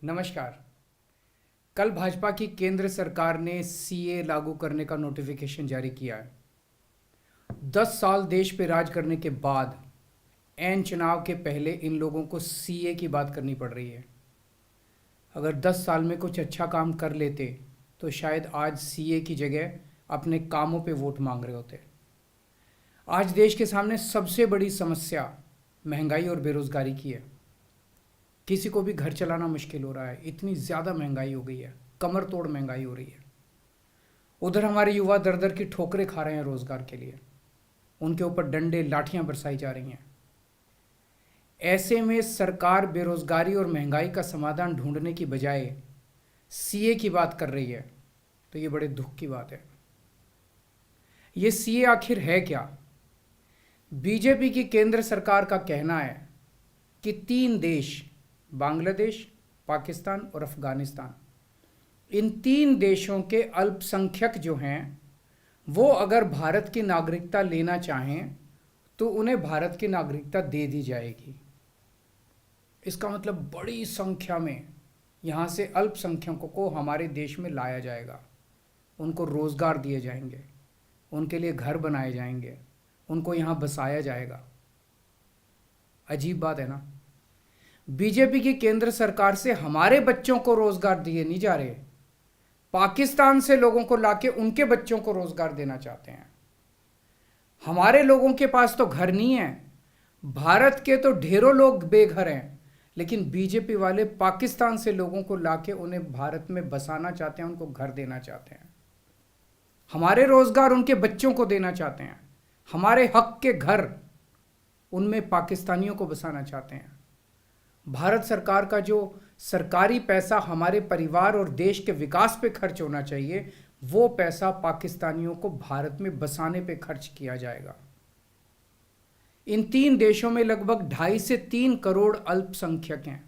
नमस्कार। कल भाजपा की केंद्र सरकार ने सीए लागू करने का नोटिफिकेशन जारी किया है। 10 साल देश पे राज करने के बाद एन चुनाव के पहले इन लोगों को सीए की बात करनी पड़ रही है। अगर 10 साल में कुछ अच्छा काम कर लेते तो शायद आज सीए की जगह अपने कामों पे वोट मांग रहे होते। आज देश के सामने सबसे बड़ी समस्या महंगाई और बेरोजगारी की है। किसी को भी घर चलाना मुश्किल हो रहा है, इतनी ज़्यादा महंगाई हो गई है, कमर तोड़ महंगाई हो रही है। उधर हमारे युवा दर दर की ठोकरें खा रहे हैं रोज़गार के लिए, उनके ऊपर डंडे लाठियां बरसाई जा रही हैं। ऐसे में सरकार बेरोजगारी और महंगाई का समाधान ढूंढने की बजाय सीए की बात कर रही है, तो ये बड़े दुख की बात है। ये सीए आखिर है क्या? बीजेपी की केंद्र सरकार का कहना है कि 3 देश, बांग्लादेश, पाकिस्तान और अफगानिस्तान, इन 3 देशों के अल्पसंख्यक जो हैं वो अगर भारत की नागरिकता लेना चाहें तो उन्हें भारत की नागरिकता दे दी जाएगी। इसका मतलब बड़ी संख्या में यहाँ से अल्पसंख्यकों को हमारे देश में लाया जाएगा, उनको रोज़गार दिए जाएंगे, उनके लिए घर बनाए जाएंगे, उनको यहाँ बसाया जाएगा। अजीब बात है ना। बीजेपी की केंद्र सरकार से हमारे बच्चों को रोजगार दिए नहीं जा रहे, पाकिस्तान से लोगों को लाके उनके बच्चों को रोजगार देना चाहते हैं। हमारे लोगों के पास तो घर नहीं है, भारत के तो ढेरों लोग बेघर हैं, लेकिन बीजेपी वाले पाकिस्तान से लोगों को लाके उन्हें भारत में बसाना चाहते हैं, उनको घर देना चाहते हैं। हमारे रोजगार उनके बच्चों को देना चाहते हैं, हमारे हक के घर उनमें पाकिस्तानियों को बसाना चाहते हैं। भारत सरकार का जो सरकारी पैसा हमारे परिवार और देश के विकास पे खर्च होना चाहिए, वो पैसा पाकिस्तानियों को भारत में बसाने पे खर्च किया जाएगा। इन 3 देशों में लगभग 2.5 से 3 करोड़ अल्पसंख्यक हैं।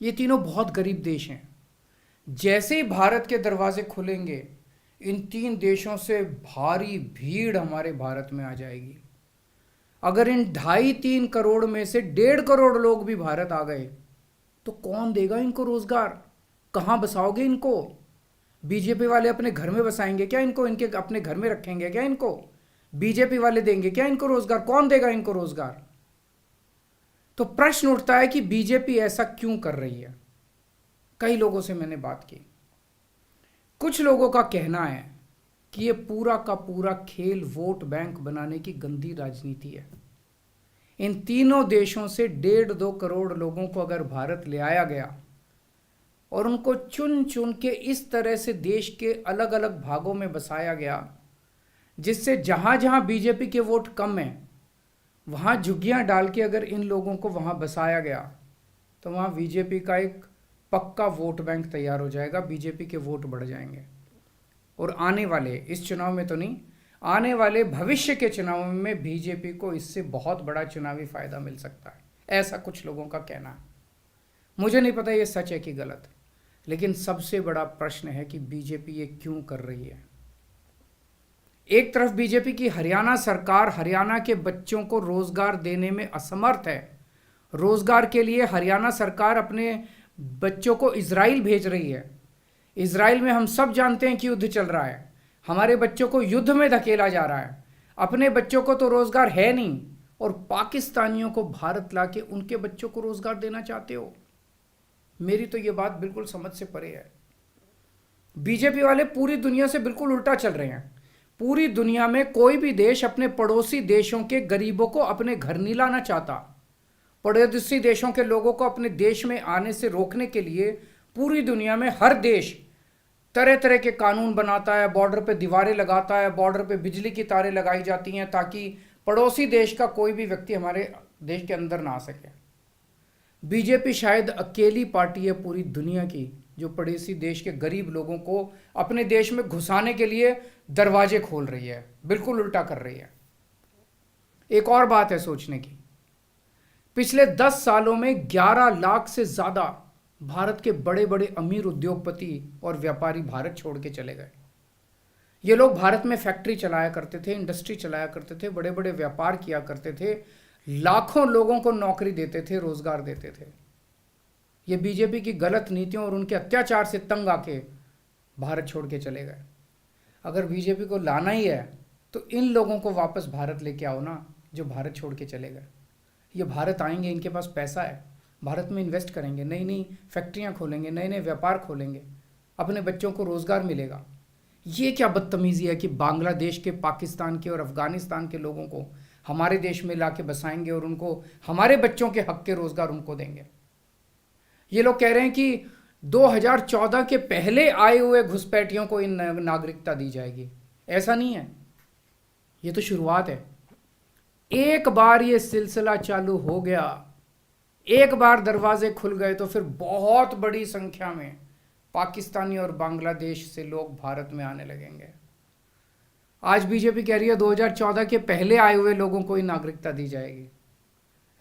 ये तीनों बहुत गरीब देश हैं। जैसे ही भारत के दरवाजे खुलेंगे, इन 3 देशों से भारी भीड़ हमारे भारत में आ जाएगी। अगर इन 2.5-3 करोड़ में से 1.5 करोड़ लोग भी भारत आ गए तो कौन देगा इनको रोजगार? कहाँ बसाओगे इनको? बीजेपी वाले अपने घर में बसाएंगे क्या इनको? इनके अपने घर में रखेंगे क्या इनको? बीजेपी वाले देंगे क्या इनको रोजगार? कौन देगा इनको रोजगार? तो प्रश्न उठता है कि बीजेपी ऐसा क्यों कर रही है। कई लोगों से मैंने बात की, कुछ लोगों का कहना है कि ये पूरा का पूरा खेल वोट बैंक बनाने की गंदी राजनीति है। इन तीनों देशों से 1.5-2 करोड़ लोगों को अगर भारत ले आया गया और उनको चुन चुन के इस तरह से देश के अलग अलग भागों में बसाया गया, जिससे जहां जहां बीजेपी के वोट कम हैं वहां झुग्गियां डाल के अगर इन लोगों को वहां बसाया गया तो वहां बीजेपी का एक पक्का वोट बैंक तैयार हो जाएगा, बीजेपी के वोट बढ़ जाएंगे। और आने वाले इस चुनाव में तो नहीं, आने वाले भविष्य के चुनाव में बीजेपी को इससे बहुत बड़ा चुनावी फायदा मिल सकता है, ऐसा कुछ लोगों का कहना है। मुझे नहीं पता ये सच है कि गलत, लेकिन सबसे बड़ा प्रश्न है कि बीजेपी ये क्यों कर रही है। एक तरफ बीजेपी की हरियाणा सरकार हरियाणा के बच्चों को रोजगार देने में असमर्थ है। रोजगार के लिए हरियाणा सरकार अपने बच्चों को इजराइल भेज रही है। इजराइल में हम सब जानते हैं कि युद्ध चल रहा है, हमारे बच्चों को युद्ध में धकेला जा रहा है। अपने बच्चों को तो रोजगार है नहीं और पाकिस्तानियों को भारत लाके उनके बच्चों को रोजगार देना चाहते हो। मेरी तो ये बात बिल्कुल समझ से परे है। बीजेपी वाले पूरी दुनिया से बिल्कुल उल्टा चल रहे हैं। पूरी दुनिया में कोई भी देश अपने पड़ोसी देशों के गरीबों को अपने घर नहीं लाना चाहता। पड़ोसी देशों के लोगों को अपने देश में आने से रोकने के लिए पूरी दुनिया में हर देश तरह तरह के कानून बनाता है, बॉर्डर पे दीवारें लगाता है, बॉर्डर पे बिजली की तारें लगाई जाती हैं ताकि पड़ोसी देश का कोई भी व्यक्ति हमारे देश के अंदर ना आ सके। बीजेपी शायद अकेली पार्टी है पूरी दुनिया की जो पड़ोसी देश के गरीब लोगों को अपने देश में घुसाने के लिए दरवाजे खोल रही है, बिल्कुल उल्टा कर रही है। एक और बात है सोचने की, पिछले 10 सालों में 11 लाख से ज्यादा भारत के बड़े बड़े अमीर उद्योगपति और व्यापारी भारत छोड़ के चले गए। ये लोग भारत में फैक्ट्री चलाया करते थे, इंडस्ट्री चलाया करते थे, बड़े बड़े व्यापार किया करते थे, लाखों लोगों को नौकरी देते थे, रोजगार देते थे। ये बीजेपी की गलत नीतियों और उनके अत्याचार से तंग आके भारत छोड़ के चले गए। अगर बीजेपी को लाना ही है तो इन लोगों को वापस भारत लेके आओ ना, जो भारत छोड़ के चले गए। ये भारत आएंगे, इनके पास पैसा है, भारत में इन्वेस्ट करेंगे, नई नई फैक्ट्रियां खोलेंगे, नए नए व्यापार खोलेंगे, अपने बच्चों को रोज़गार मिलेगा। ये क्या बदतमीज़ी है कि बांग्लादेश के, पाकिस्तान के और अफ़गानिस्तान के लोगों को हमारे देश में ला के बसाएंगे और उनको हमारे बच्चों के हक के रोज़गार उनको देंगे। ये लोग कह रहे हैं कि 2014 के पहले आए हुए घुसपैठियों को इन नागरिकता दी जाएगी। ऐसा नहीं है, ये तो शुरुआत है। एक बार ये सिलसिला चालू हो गया, एक बार दरवाजे खुल गए तो फिर बहुत बड़ी संख्या में पाकिस्तानी और बांग्लादेश से लोग भारत में आने लगेंगे। आज बीजेपी कह रही है 2014 के पहले आए हुए लोगों को ही नागरिकता दी जाएगी।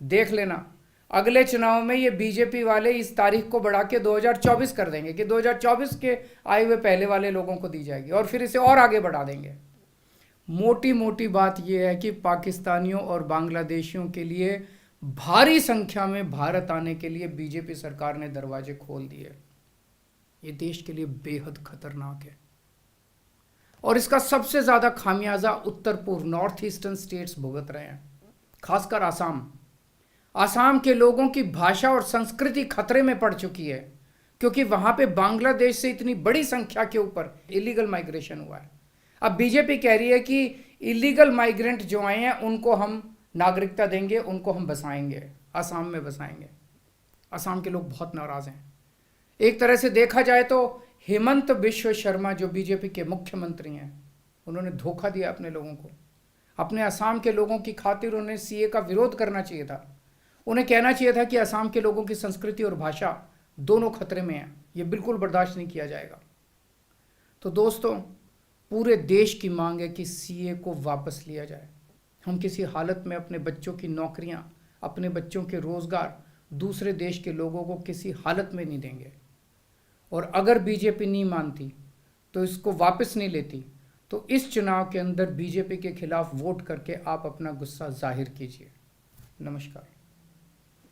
देख लेना, अगले चुनाव में ये बीजेपी वाले इस तारीख को बढ़ा के 2024 कर देंगे कि 2024 के आए हुए पहले वाले लोगों को दी जाएगी और फिर इसे और आगे बढ़ा देंगे। मोटी मोटी बात यह है कि पाकिस्तानियों और बांग्लादेशियों के लिए भारी संख्या में भारत आने के लिए बीजेपी सरकार ने दरवाजे खोल दिए। ये देश के लिए बेहद खतरनाक है और इसका सबसे ज़्यादा खामियाजा उत्तर पूर्व, नॉर्थ ईस्टर्न स्टेट्स भुगत रहे हैं, खासकर आसाम। आसाम के लोगों की भाषा और संस्कृति खतरे में पड़ चुकी है क्योंकि वहां पे बांग्लादेश से इतनी बड़ी संख्या के ऊपर इलीगल माइग्रेशन हुआ है। अब बीजेपी कह रही है कि इलीगल माइग्रेंट जो आए हैं उनको हम नागरिकता देंगे, उनको हम बसाएंगे, आसाम में बसाएंगे। आसाम के लोग बहुत नाराज़ हैं। एक तरह से देखा जाए तो हेमंत बिश्व शर्मा जो बीजेपी के मुख्यमंत्री हैं, उन्होंने धोखा दिया अपने लोगों को। अपने आसाम के लोगों की खातिर उन्हें सीए का विरोध करना चाहिए था। उन्हें कहना चाहिए था कि आसाम के लोगों की संस्कृति और भाषा दोनों खतरे में हैं, ये बिल्कुल बर्दाश्त नहीं किया जाएगा। तो दोस्तों, पूरे देश की मांग है कि सीए को वापस लिया जाए। हम किसी हालत में अपने बच्चों की नौकरियां, अपने बच्चों के रोज़गार दूसरे देश के लोगों को किसी हालत में नहीं देंगे। और अगर बीजेपी नहीं मानती तो इसको वापस नहीं लेती तो इस चुनाव के अंदर बीजेपी के खिलाफ वोट करके आप अपना गुस्सा जाहिर कीजिए। नमस्कार।